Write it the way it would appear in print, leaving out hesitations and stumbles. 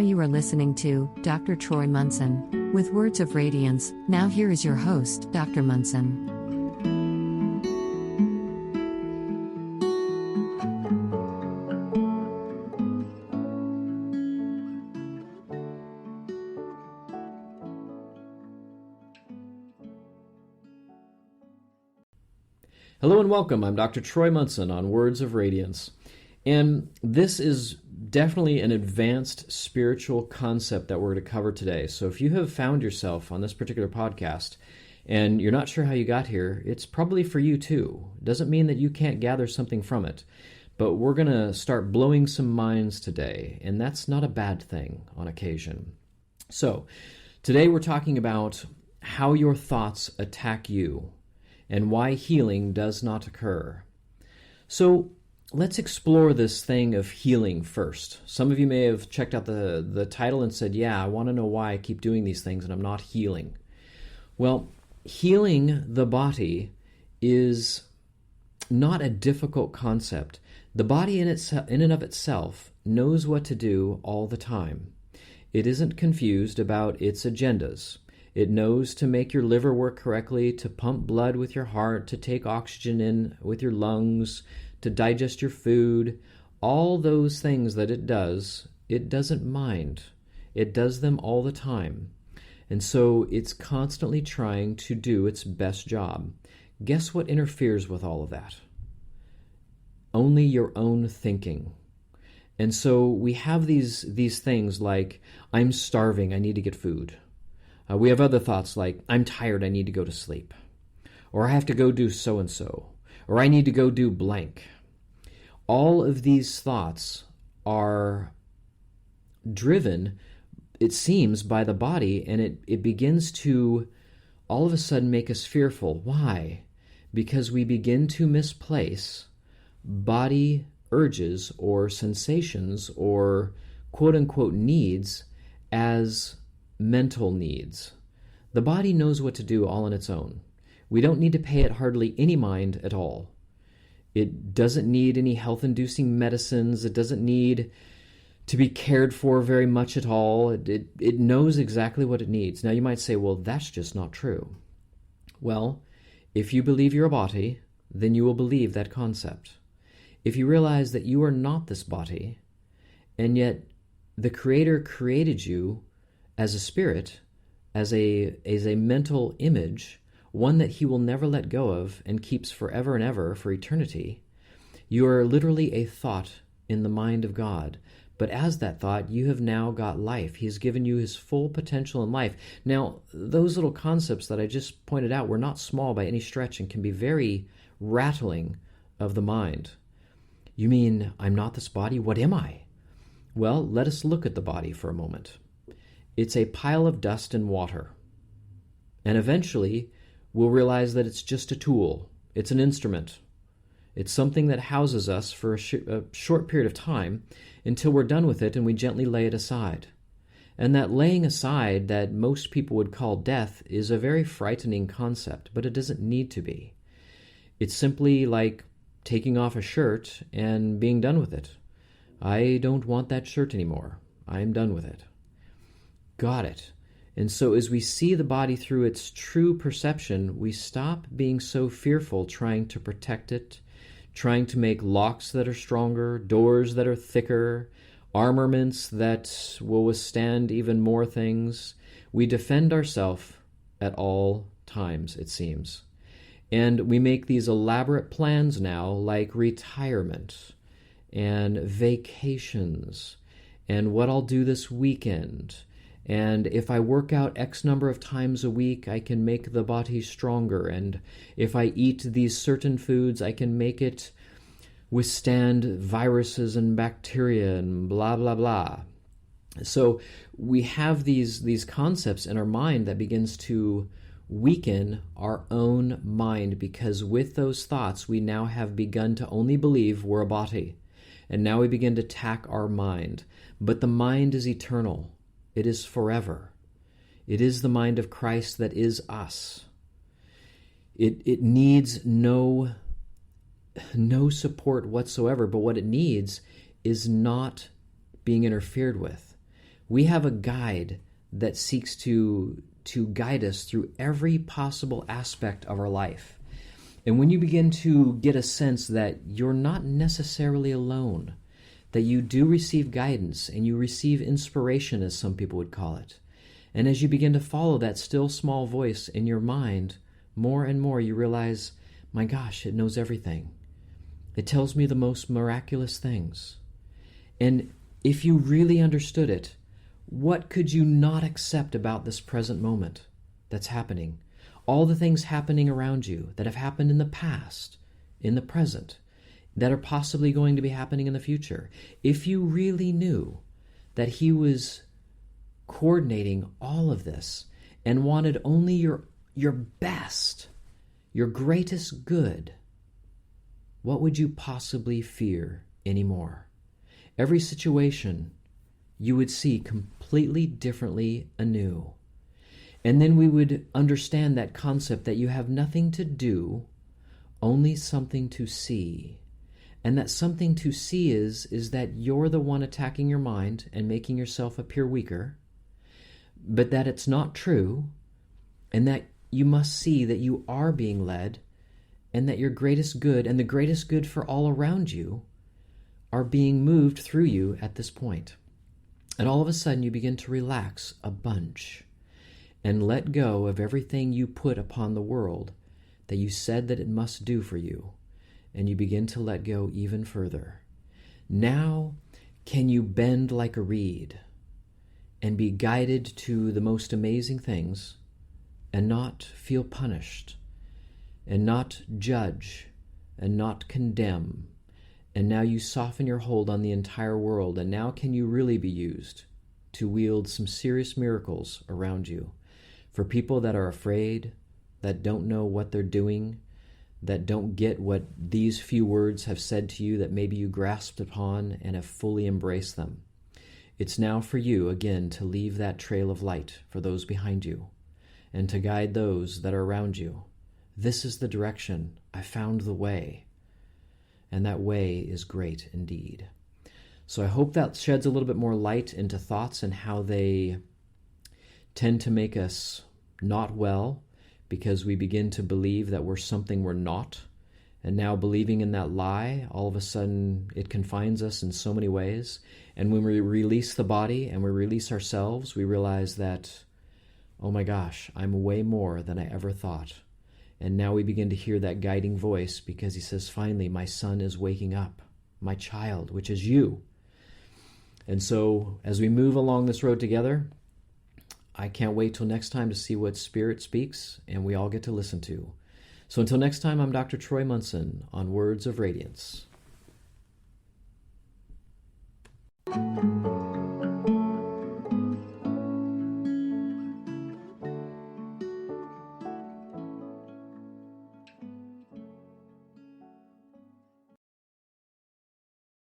you are listening to Dr. Troy Munson with Words of Radiance. Now here is your host, Dr. Munson. Hello and welcome. I'm Dr. Troy Munson on Words of Radiance. And this is definitely an advanced spiritual concept that we're going to cover today. So if you have found yourself on this particular podcast and you're not sure how you got here, it's probably for you too. It doesn't mean that you can't gather something from it. But we're going to start blowing some minds today, and that's not a bad thing on occasion. So today we're talking about how your thoughts attack you and why healing does not occur. So let's explore this thing of healing first. Some of you may have checked out the title and said, yeah, I want to know why I keep doing these things and I'm not healing. Well, healing the body is not a difficult concept. The body in and of itself knows what to do all the time. It isn't confused about its agendas. It knows to make your liver work correctly, to pump blood with your heart, to take oxygen in with your lungs, to digest your food. All those things that it doesn't mind. It does them all the time. And so it's constantly trying to do its best job. Guess what interferes with all of that? Only your own thinking. And so we have these things like, I'm starving, I need to get food. We have other thoughts like, I'm tired, I need to go to sleep. Or I have to go do so-and-so. Or I need to go do blank. All of these thoughts are driven, it seems, by the body, and it begins to all of a sudden make us fearful. Why? Because we begin to misplace body urges or sensations or quote-unquote needs as mental needs. The body knows what to do all on its own. We don't need to pay it hardly any mind at all. It doesn't need any health-inducing medicines. It doesn't need to be cared for very much at all. It knows exactly what it needs. Now you might say, well, that's just not true. Well, if you believe you're a body, then you will believe that concept. If you realize that you are not this body, and yet the Creator created you as a spirit, as a mental image, one that he will never let go of and keeps forever and ever for eternity, you are literally a thought in the mind of God. But as that thought, you have now got life. He has given you his full potential in life. Now, those little concepts that I just pointed out were not small by any stretch and can be very rattling of the mind. You mean, I'm not this body? What am I? Well, let us look at the body for a moment. It's a pile of dust and water. And eventually, we'll realize that it's just a tool. It's an instrument. It's something that houses us for a short period of time until we're done with it and we gently lay it aside. And that laying aside that most people would call death is a very frightening concept, but it doesn't need to be. It's simply like taking off a shirt and being done with it. I don't want that shirt anymore. I'm done with it. Got it. And so as we see the body through its true perception, we stop being so fearful trying to protect it, trying to make locks that are stronger, doors that are thicker, armaments that will withstand even more things. We defend ourselves at all times, it seems. And we make these elaborate plans now like retirement and vacations and what I'll do this weekend. And if I work out X number of times a week, I can make the body stronger. And if I eat these certain foods, I can make it withstand viruses and bacteria and blah, blah, blah. So we have these concepts in our mind that begins to weaken our own mind, because with those thoughts, we now have begun to only believe we're a body. And now we begin to attack our mind. But the mind is eternal. It is forever. It is the mind of Christ that is us. It needs no support whatsoever, but what it needs is not being interfered with. We have a guide that seeks to guide us through every possible aspect of our life. And when you begin to get a sense that you're not necessarily alone, that you do receive guidance and you receive inspiration, as some people would call it, and as you begin to follow that still small voice in your mind, more and more you realize, my gosh, it knows everything. It tells me the most miraculous things. And if you really understood it, what could you not accept about this present moment that's happening? All the things happening around you that have happened in the past, in the present, that are possibly going to be happening in the future. If you really knew that He was coordinating all of this and wanted only your best, your greatest good, what would you possibly fear anymore? Every situation you would see completely differently anew. And then we would understand that concept that you have nothing to do, only something to see. And that something to see is that you're the one attacking your mind and making yourself appear weaker, but that it's not true, and that you must see that you are being led, and that your greatest good and the greatest good for all around you are being moved through you at this point. And all of a sudden you begin to relax a bunch and let go of everything you put upon the world that you said that it must do for you, and you begin to let go even further. Now can you bend like a reed and be guided to the most amazing things and not feel punished and not judge and not condemn. And now you soften your hold on the entire world, and now can you really be used to wield some serious miracles around you for people that are afraid, that don't know what they're doing, that don't get what these few words have said to you that maybe you grasped upon and have fully embraced them. It's now for you, again, to leave that trail of light for those behind you and to guide those that are around you. This is the direction. I found the way. And that way is great indeed. So I hope that sheds a little bit more light into thoughts and how they tend to make us not well because we begin to believe that we're something we're not. And now believing in that lie, all of a sudden it confines us in so many ways. And when we release the body and we release ourselves, we realize that, oh my gosh, I'm way more than I ever thought. And now we begin to hear that guiding voice because He says, finally, my son is waking up, my child, which is you. And so as we move along this road together, I can't wait till next time to see what Spirit speaks and we all get to listen to. So until next time, I'm Dr. Troy Munson on Words of Radiance.